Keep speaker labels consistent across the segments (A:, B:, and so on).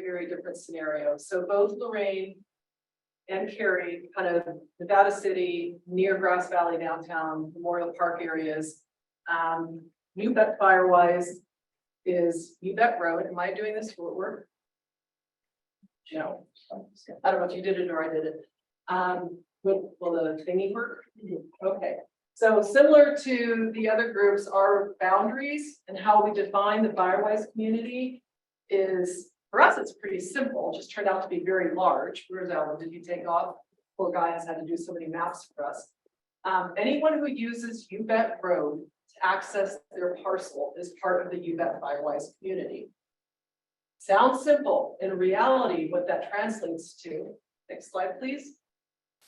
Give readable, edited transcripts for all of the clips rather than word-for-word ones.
A: very, very different scenarios. So both Lorraine and Cary, kind of Nevada City, near Grass Valley downtown, Memorial Park areas. New Bet Firewise is New Bet Road. Am I doing this for work? No, I don't know if you did it or I did it. Will the thingy work? Okay. So similar to the other groups, our boundaries and how we define the Firewise community is, for us, it's pretty simple. It just turned out to be very large. Where's Alan? Did he take off? Poor guy has had to do so many maps for us. Anyone who uses UBET Road to access their parcel is part of the UBET Firewise community. Sounds simple. In reality, what that translates to, next slide, please,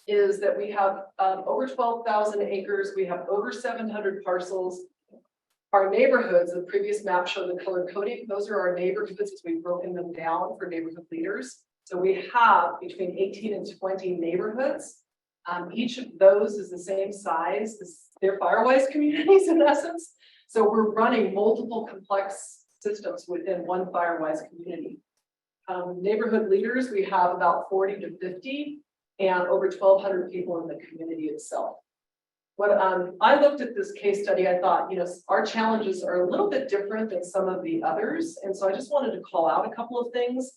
A: is that we have over 12,000 acres. We have over 700 parcels. Our neighborhoods, the previous map showed the color coding. Those are our neighborhoods as we've broken them down for neighborhood leaders. So we have between 18 and 20 neighborhoods. Each of those is the same size as their Firewise communities in essence. So we're running multiple complex systems within one Firewise community. Neighborhood leaders, we have about 40 to 50 and over 1,200 people in the community itself. When I looked at this case study, I thought, our challenges are a little bit different than some of the others. And so I just wanted to call out a couple of things.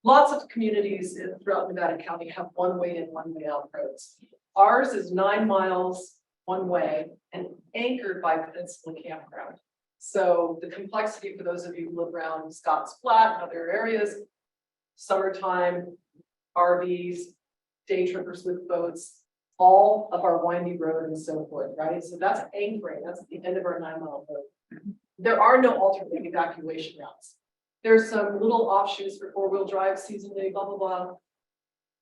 A: Lots of communities throughout Nevada County have one way in, one way out roads. Ours is 9 miles one way and anchored by Peninsula Campground. So the complexity for those of you who live around Scotts Flat and other areas, summertime, RVs, day trippers with boats, all of our windy road and so forth, right? So that's anchoring, that's the end of our 9-mile road. There are no alternate evacuation routes. There's some little offshoots for 4-wheel drive seasonally, blah, blah, blah.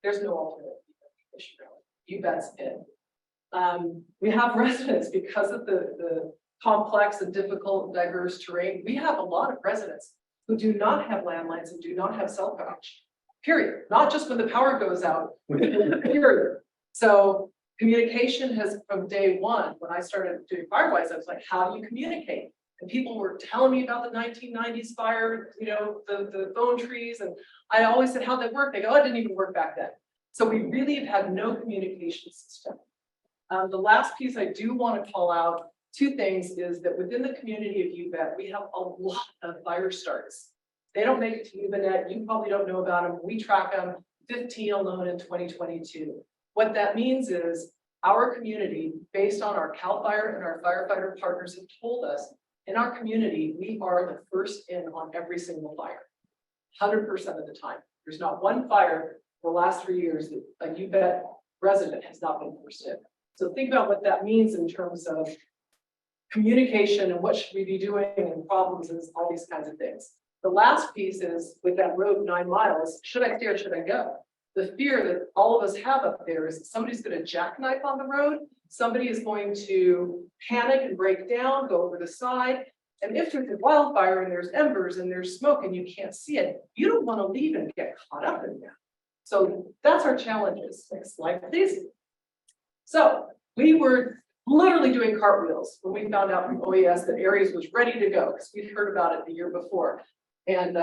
A: There's no alternate evacuation route. You bet's in. We have residents because of the complex and difficult and diverse terrain. We have a lot of residents who do not have landlines and do not have cell coverage, period. Not just when the power goes out, period. So communication has, from day one, when I started doing Firewise, I was like, how do you communicate? And people were telling me about the 1990s fire, the phone trees. And I always said, how'd that work? They go, oh, it didn't even work back then. So we really have had no communication system. The last piece I do want to call out, 2 things, is that within the community of UBET, we have a lot of fire starts. They don't make it to UBET. You probably don't know about them. We track them, 15 alone in 2022. What that means is our community, based on our CAL FIRE and our firefighter partners have told us, in our community, we are the first in on every single fire, 100% of the time. There's not one fire for the last 3 years that a UBET resident has not been first in. So think about what that means in terms of communication and what should we be doing and problems and all these kinds of things. The last piece is with that road 9 miles, should I stay or should I go? The fear that all of us have up there is somebody's going to jackknife on the road. Somebody is going to panic and break down, go over the side. And if there's a wildfire and there's embers and there's smoke and you can't see it, you don't want to leave and get caught up in that. So that's our challenges. Next slide, please. So we were literally doing cartwheels when we found out from OES that Aries was ready to go because we'd heard about it the year before. And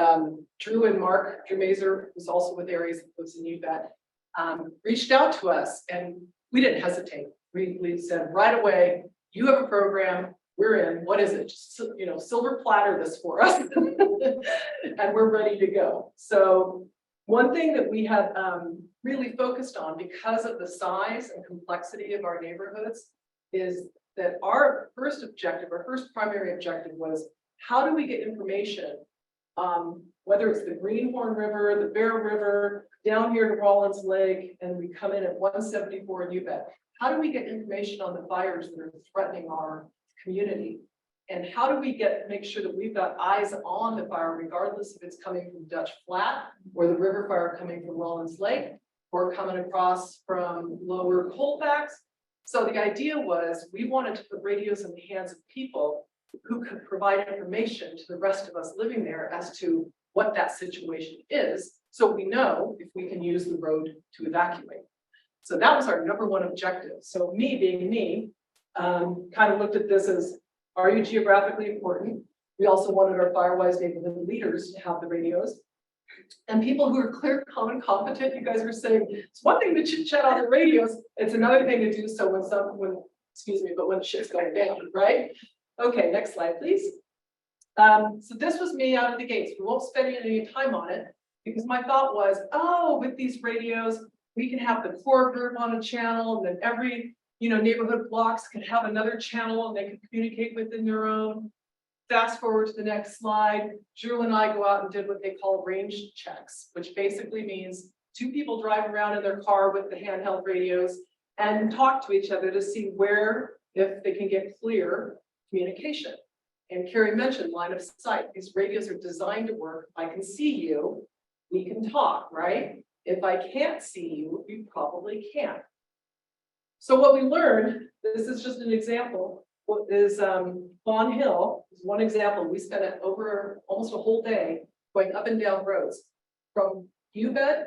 A: Drew and Mark Mazer, who's also with Aries, was in UBET, reached out to us and we didn't hesitate. We said right away, you have a program, we're in, what is it? Just, silver platter this for us and we're ready to go. So one thing that we had really focused on because of the size and complexity of our neighborhoods is that our first primary objective was how do we get information, whether it's the Greenhorn River, the Bear River, down here to Rollins Lake, and we come in at 174 in UBET. How do we get information on the fires that are threatening our community? And how do we make sure that we've got eyes on the fire, regardless if it's coming from Dutch Flat or the river fire coming from Rollins Lake or coming across from lower Colfax? So the idea was we wanted to put radios in the hands of people who could provide information to the rest of us living there as to what that situation is, so we know if we can use the road to evacuate. So that was our #1 objective. So me being me, kind of looked at this as, are you geographically important? We also wanted our Firewise neighborhood leaders to have the radios. And people who are clear, calm, and competent, you guys were saying, it's one thing to chit chat on the radios, it's another thing to do so excuse me, but when the shit's going down, right? Okay, next slide, please. So this was me out of the gates. We won't spend any time on it because my thought was, oh, with these radios, we can have the core group on a channel, and then every, neighborhood blocks can have another channel and they can communicate within their own. Fast forward to the next slide. Drew and I go out and did what they call range checks, which basically means two people drive around in their car with the handheld radios and talk to each other to see where, if they can get clear communication. And Carrie mentioned line of sight. These radios are designed to work. If I can see you, we can talk, right? If I can't see you, you probably can't. So what we learned, this is just an example, is Fawn Hill is one example. We spent it over almost a whole day going up and down roads from UBET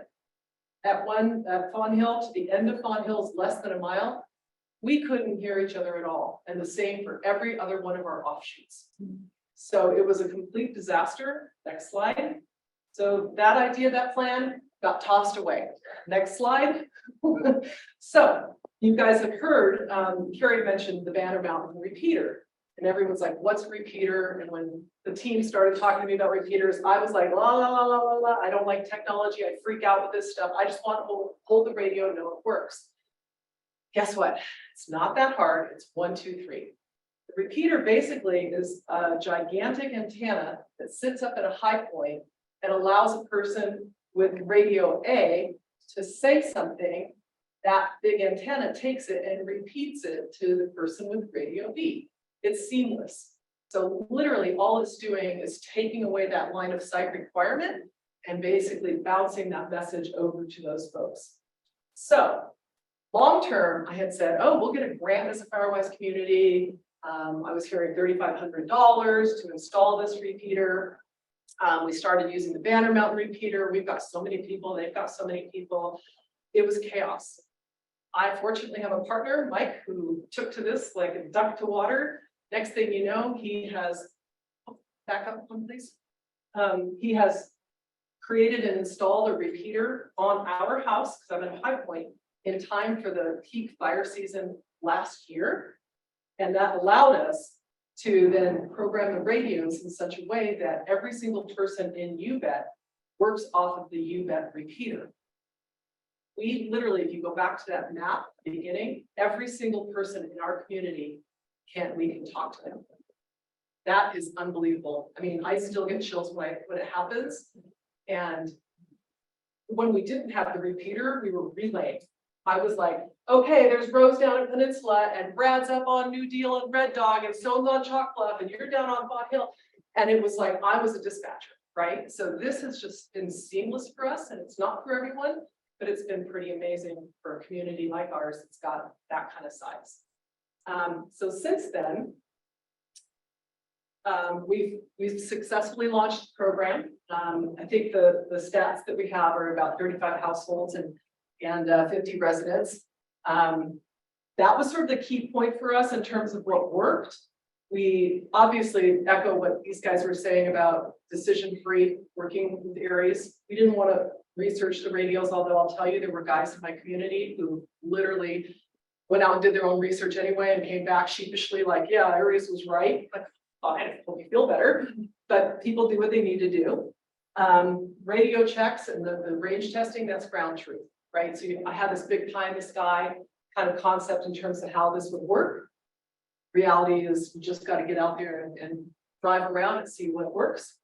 A: at Fawn Hill to the end of Fawn Hill is less than a mile. We couldn't hear each other at all. And the same for every other one of our offshoots. So it was a complete disaster. Next slide. So that idea, that plan got tossed away. Next slide. So you guys have heard, Carrie mentioned the Banner Mountain repeater. And everyone's like, what's a repeater? And when the team started talking to me about repeaters, I was like, la, la, la, la, la, la. I don't like technology. I freak out with this stuff. I just want to hold the radio and know it works. Guess what? It's not that hard. It's 1, 2, 3. The repeater basically is a gigantic antenna that sits up at a high point and allows a person with radio A to say something. That big antenna takes it and repeats it to the person with radio B. It's seamless. So literally all it's doing is taking away that line of sight requirement and basically bouncing that message over to those folks. So long term, I had said, oh, we'll get a grant as a Firewise community. I was hearing $3,500 to install this repeater. We started using the Banner Mountain repeater. We've got so many people, they've got so many people. It was chaos. I fortunately have a partner, Mike, who took to this like a duck to water. Next thing you know, he has, back up one please. He has created and installed a repeater on our house, because I'm in High Point, in time for the peak fire season last year. And that allowed us to then program the radios in such a way that every single person in UBET works off of the UBET repeater. We literally, if you go back to that map at the beginning, every single person in our community we can talk to them. That is unbelievable. I mean, I still get chills when it happens. And when we didn't have the repeater, we were relaying. I was like, okay, there's Rose down at Peninsula, and Brad's up on New Deal and Red Dog, and Stone's on Chalk Bluff, and you're down on Fawn Hill. And it was like, I was a dispatcher, right? So this has just been seamless for us, and it's not for everyone, but it's been pretty amazing for a community like ours that's got that kind of size. So since then, we've successfully launched the program. I think the stats that we have are about 35 households and 50 residents. That was sort of the key point for us in terms of what worked. We obviously echo what these guys were saying about decision-free working with areas. We didn't want to research the radios, although I'll tell you there were guys in my community who literally went out and did their own research anyway and came back sheepishly like, yeah, Aries was right. Like, fine, it will feel better, but people do what they need to do. Radio checks and the range testing, that's ground truth, right? So I had this big pie in the sky kind of concept in terms of how this would work. Reality is you just got to get out there and drive around and see what works.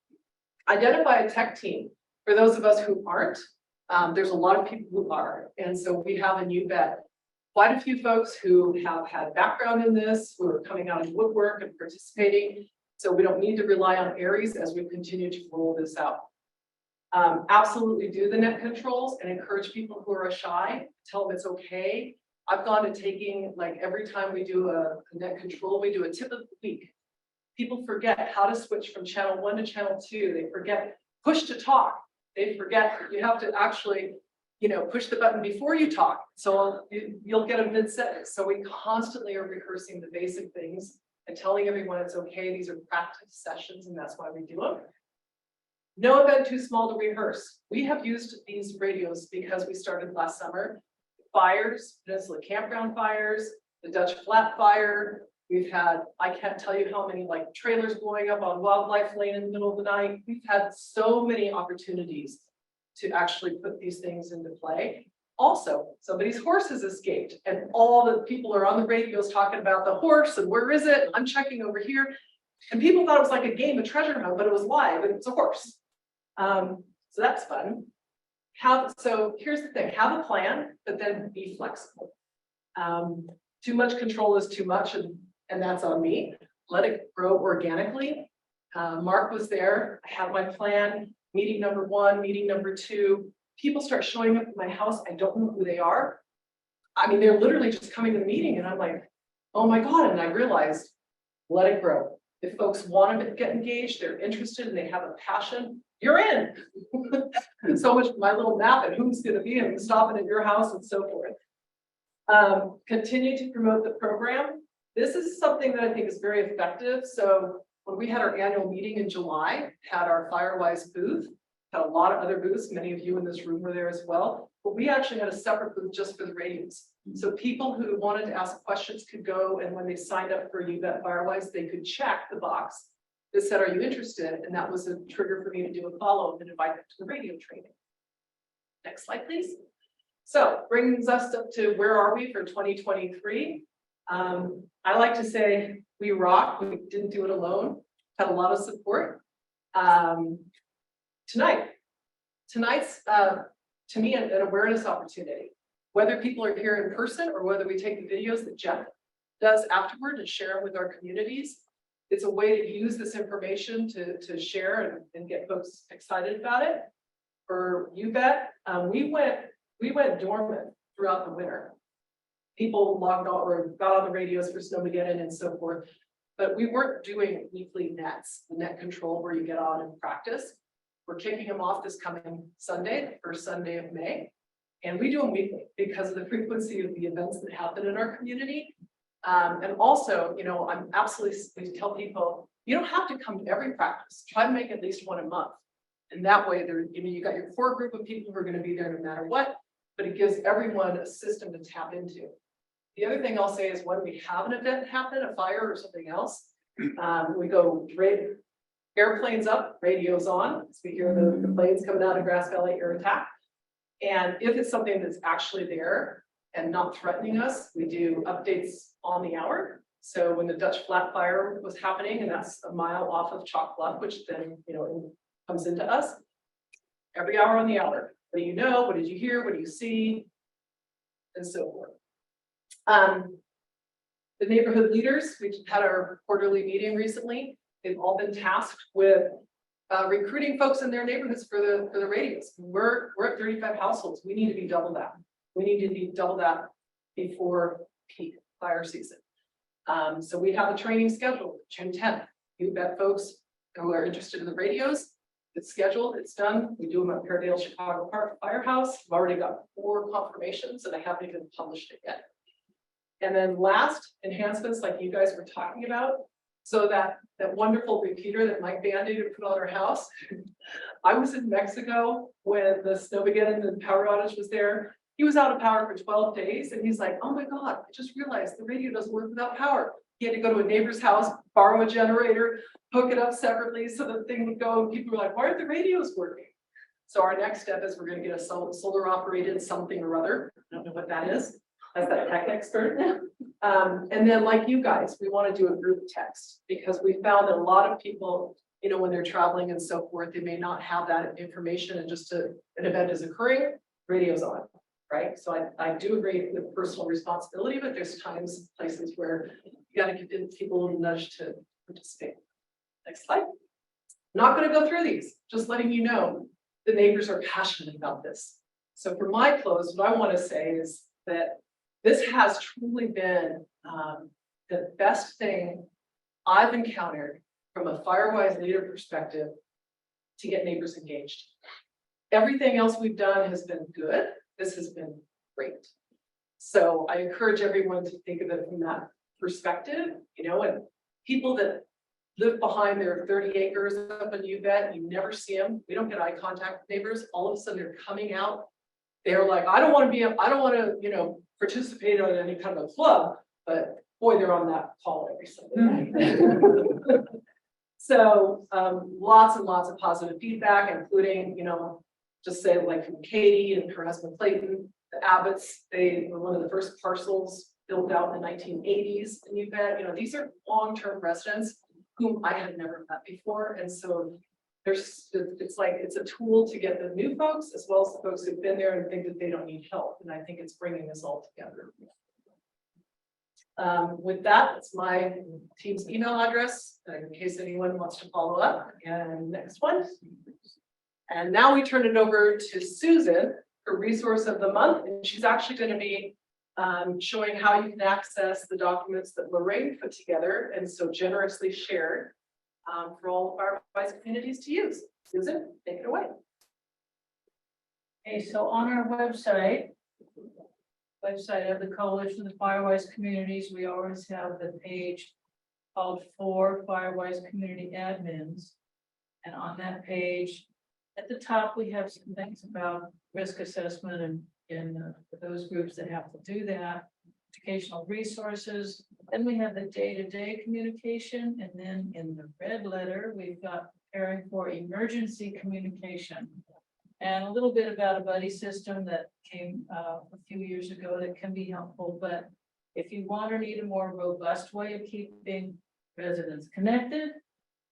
A: Identify a tech team. For those of us who aren't, there's a lot of people who are. And so we have in UBET quite a few folks who have had background in this, who are coming out of woodwork and participating. So we don't need to rely on Aries as we continue to roll this out. Absolutely do the net controls and encourage people who are shy, tell them it's okay. I've gone to taking, like every time we do a net control, we do a tip of the week. People forget how to switch from channel 1 to channel 2. They forget push to talk. They forget you have to actually, push the button before you talk. So you'll get a mid-sentence. So we constantly are rehearsing the basic things and telling everyone it's okay. These are practice sessions and that's why we do them. No event too small to rehearse. We have used these radios because we started last summer. Fires, Peninsula Campground fires, the Dutch Flat fire. We've had, I can't tell you how many like trailers blowing up on Wildlife Lane in the middle of the night. We've had so many opportunities to actually put these things into play. Also, somebody's horse has escaped and all the people are on the radios talking about the horse and where is it? I'm checking over here. And people thought it was like a game of treasure hunt, but it was live and it's a horse. So that's fun. So here's the thing, have a plan, but then be flexible. Too much control is too much, and that's on me. Let it grow organically. Mark was there, I had my plan, meeting number 1, meeting number 2. People start showing up at my house, I don't know who they are. I mean, they're literally just coming to the meeting and I'm like, oh my God, and I realized, let it grow. If folks want to get engaged, they're interested and they have a passion, you're in. So much my little map and who's going to be and stopping at your house and so forth. Continue to promote the program. This is something that I think is very effective. So when we had our annual meeting in July, had our Firewise booth, had a lot of other booths. Many of you in this room were there as well. But we actually had a separate booth just for the radios. So people who wanted to ask questions could go, and when they signed up for UVet Firewise, they could check the box that said, are you interested? And that was a trigger for me to do a follow-up and invite them to the radio training. Next slide, please. So brings us up to where are we for 2023? I like to say we rock. We didn't do it alone. Had a lot of support. Tonight's to me an awareness opportunity. Whether people are here in person or whether we take the videos that Jeff does afterward and share them with our communities, it's a way to use this information to share and get folks excited about it. For UVet, we went dormant throughout the winter. People logged on or got on the radios for Snowmageddon and so forth, but we weren't doing weekly nets, the net control where you get on and practice. We're kicking them off this coming Sunday, the first Sunday of May. And we do them weekly because of the frequency of the events that happen in our community. And also, you know, I'm absolutely tell people, you don't have to come to every practice. Try to make at least one a month. And that way, you got your core group of people who are going to be there no matter what, but it gives everyone a system to tap into. The other thing I'll say is when we have an event happen, a fire or something else, we go airplanes up, radios on. So we hear the planes coming out of Grass Valley Air Attack. And if it's something that's actually there and not threatening us, we do updates on the hour. So when the Dutch Flat fire was happening, and that's a mile off of Chalk Bluff, which then, you know, comes into us, every hour on the hour. What do you know? What did you hear? What do you see? And so forth. The neighborhood leaders, we had our quarterly meeting recently. They've all been tasked with recruiting folks in their neighborhoods for the radios. We're at 35 households. We need to be double that. We need to be double that before peak fire season. So we have a training scheduled June 10th. You bet folks who are interested in the radios. It's scheduled, it's done. We do them at Paradale Chicago Park Firehouse. I've already got 4 confirmations and I haven't even published it yet. And then last, enhancements like you guys were talking about. So that wonderful repeater that Mike Band-Aid put on our house. I was in Mexico when the Snowmageddon and the power outage was there. He was out of power for 12 days and he's like, oh my God, I just realized the radio doesn't work without power. He had to go to a neighbor's house, borrow a generator, hook it up separately so the thing would go. And people were like, why aren't the radios working? So our next step is we're going to get a solar operated something or other. I don't know what that is. As that tech expert. And then like you guys, we want to do a group text because we found that a lot of people, you know, when they're traveling and so forth, they may not have that information and just an event is occurring, radio's on, right? So I do agree with personal responsibility, but there's times, places where you got to give people a nudge to participate. Next slide. I'm not going to go through these, just letting you know the neighbors are passionate about this. So for my close, what I want to say is that this has truly been the best thing I've encountered from a Firewise leader perspective to get neighbors engaged. Everything else we've done has been good. This has been great. So I encourage everyone to think of it from that perspective, you know, and people that live behind their 30 acres up in Uvet. You never see them. We don't get eye contact with neighbors. All of a sudden they're coming out. They're like, I don't want to, you know, participate on any kind of a club, but boy, they're on that call every Sunday night. So lots and lots of positive feedback, including, you know, just say like from Katie and her husband Clayton, the Abbotts, they were one of the first parcels built out in the 1980s in Uvet. You know, these are long-term residents whom I had never met before. And so it's like, it's a tool to get the new folks as well as the folks who've been there and think that they don't need help. And I think it's bringing us all together. With that, it's my team's email address in case anyone wants to follow up. And next one. And now we turn it over to Susan, her resource of the month. And she's actually going to be showing how you can access the documents that Lorraine put together and so generously shared for all Firewise communities to use. Susan, take it away.
B: Okay, so on our website of the Coalition of Firewise Communities, we always have the page called For Firewise Community Admins. And on that page, at the top, we have some things about risk assessment and for those groups that have to do that, educational resources. Then we have the day-to-day communication. And then in the red letter, we've got preparing for emergency communication. And a little bit about a buddy system that came a few years ago that can be helpful. But if you want or need a more robust way of keeping residents connected,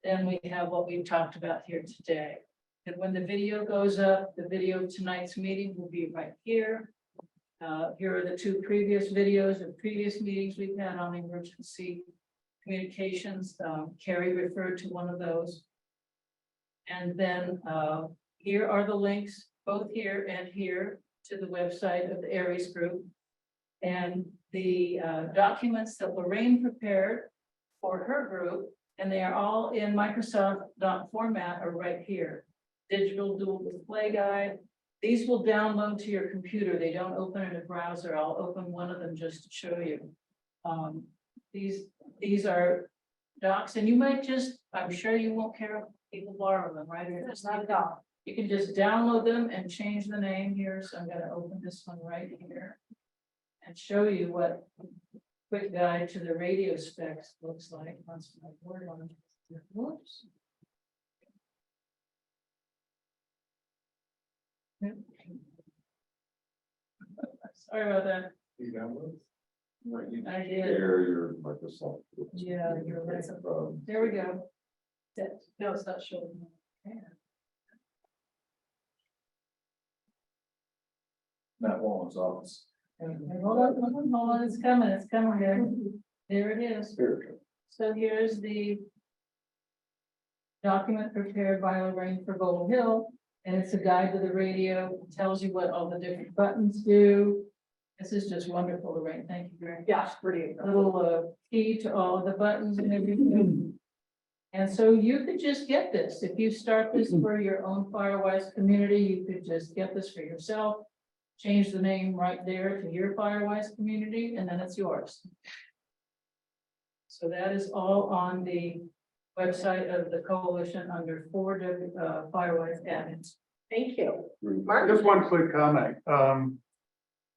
B: then we have what we've talked about here today. And when the video goes up, the video of tonight's meeting will be right here. Here are the two previous videos of previous meetings we've had on emergency communications. Carrie referred to one of those. And then here are the links, both here and here, to the website of the Aries group. And the documents that Lorraine prepared for her group, and they are all in Microsoft doc format, are right here. Digital dual display guide. These will download to your computer. They don't open in a browser. I'll open one of them just to show you. These are docs, and you might just, I'm sure you won't care if people borrow them, right? It's not a doc. You can just download them and change the name here. So I'm going to open this one right here and show you what quick guide to the radio specs looks like once my word on it. Whoops. Sorry about that.
C: You download?
B: I did.
C: Share your Microsoft.
B: Yeah, you're right. There we go. No, it's not showing. Yeah.
C: Matt Wallen's office.
B: Hold on, it's coming there. There it is. So here's the document prepared by Lorraine for Gold Hill, and it's a guide to the radio. It tells you what all the different buttons do. This is just wonderful, Lorraine. Thank you very much.
A: Yeah, pretty.
B: Little key to all of the buttons and everything. And so you could just get this. If you start this for your own Firewise community, you could just get this for yourself. Change the name right there to your Firewise community, and then it's yours. So that is all on the website of the coalition under Firewise admins.
A: Thank you. Mark?
D: Just one quick comment.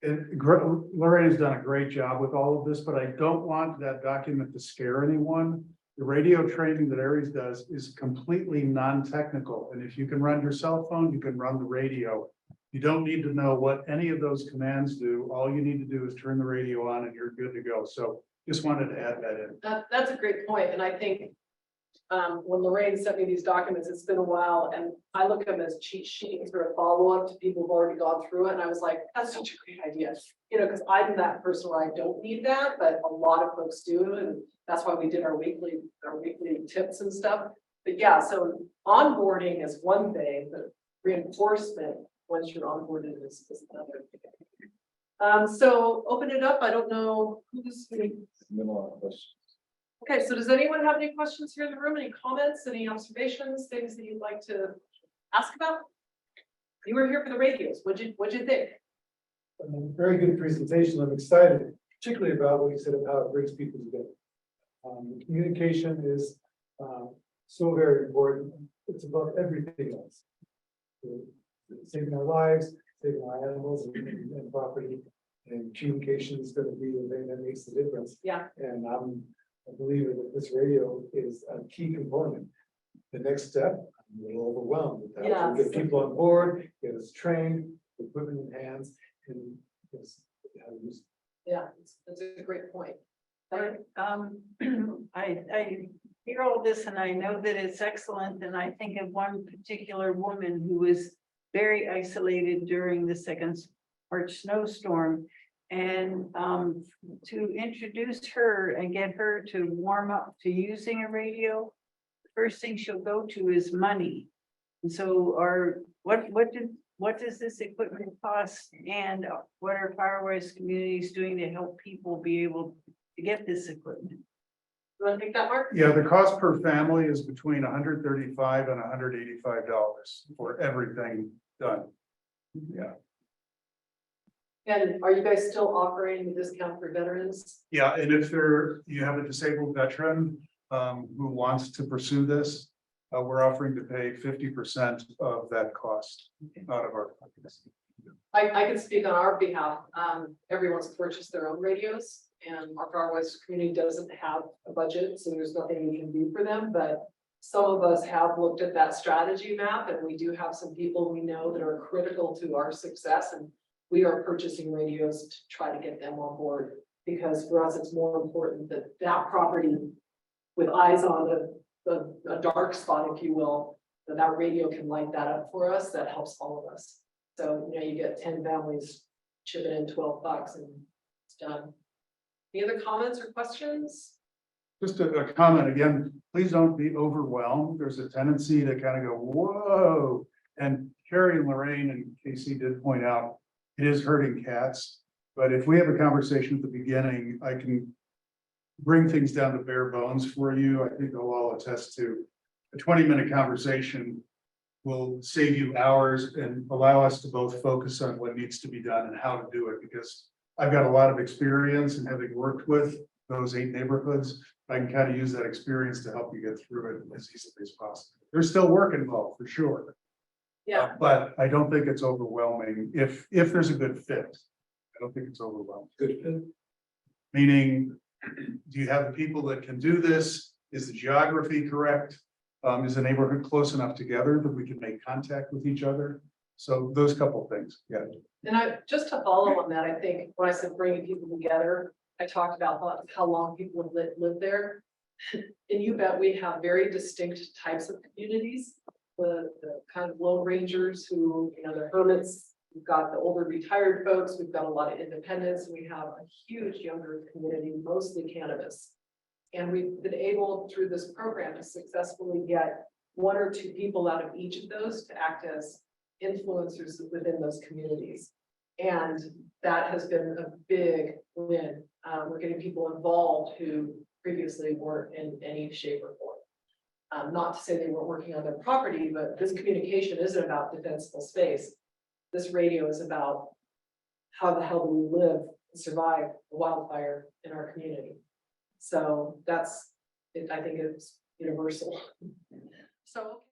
D: Lorraine has done a great job with all of this, but I don't want that document to scare anyone. The radio training that Aries does is completely non-technical. And if you can run your cell phone, you can run the radio. You don't need to know what any of those commands do. All you need to do is turn the radio on and you're good to go. So just wanted to add that in.
A: That's a great point. And I think when Lorraine sent me these documents, it's been a while, and I look at them as cheat sheets or a follow-up to people who've already gone through it. And I was like, that's such a great idea. You know, because I'm that person where I don't need that, but a lot of folks do. And that's why we did our weekly tips and stuff. But yeah, so onboarding is one thing, but reinforcement once you're onboarded is another thing. So open it up. I don't know who's. Okay, so does anyone have any questions here in the room? Any comments, any observations, things that you'd like to ask about? You were here for the radios. What'd you think?
E: Very good presentation. I'm excited, particularly about what you said about how it brings people together. The communication is so very important. It's above everything else. Saving our lives, saving our animals and property, and communication is gonna be the thing that makes the difference.
A: Yeah.
E: And I'm a believer that this radio is a key component. The next step, I'm a little overwhelmed with that. So
A: Yes.
E: get people on board, get us trained, equipment in hands, and just how to use.
A: Yeah, that's a great point.
F: I hear all this and I know that it's excellent, and I think of one particular woman who was very isolated during the second March snowstorm. And to introduce her and get her to warm up to using a radio, the first thing she'll go to is money. And so what does this equipment cost, and what are Firewise communities doing to help people be able to get this equipment?
A: You want to take that, Mark?
D: Yeah, the cost per family is between $135 and $185 for everything done. Yeah,
A: And are you guys still offering the discount for veterans?
D: yeah, and if you have a disabled veteran who wants to pursue this, we're offering to pay 50% of that cost out of our pockets.
A: I can speak on our behalf. Everyone's purchased their own radios, and our Firewise community doesn't have a budget, so there's nothing we can do for them, but some of us have looked at that strategy map, and we do have some people we know that are critical to our success, and we are purchasing radios to try to get them on board, because for us, it's more important that that property with eyes on a dark spot, if you will, that radio can light that up for us. That helps all of us. So, you get 10 families chipping in $12 and it's done. Any other comments or questions?
D: Just a comment again, please don't be overwhelmed. There's a tendency to kind of go, whoa. And Carrie and Lorraine and Casey did point out, it is hurting cats. But if we have a conversation at the beginning, I can bring things down to bare bones for you. I think they'll all attest to a 20-minute conversation will save you hours and allow us to both focus on what needs to be done and how to do it, because I've got a lot of experience in having worked with those 8 neighborhoods. I can kind of use that experience to help you get through it as easily as possible. There's still work involved for sure.
A: Yeah,
D: But I don't think it's overwhelming if there's a good fit. I don't think it's overwhelming.
E: Good.
D: Meaning, do you have the people that can do this? Is the geography correct? Is the neighborhood close enough together that we can make contact with each other? So those couple things, yeah.
A: and just to follow on that, I think when I said bringing people together, I talked about how long people have lived there. And you bet we have very distinct types of communities. The kind of lone rangers who, the hermits, we've got the older retired folks, we've got a lot of independents, we have a huge younger community, mostly cannabis. And we've been able, through this program, to successfully get 1 or 2 people out of each of those to act as influencers within those communities. And that has been a big win. We're getting people involved who previously weren't in any shape or form. Not to say they weren't working on their property, but this communication isn't about defensible space. This radio is about how the hell do we live and survive a wildfire in our community. So I think it's universal. So.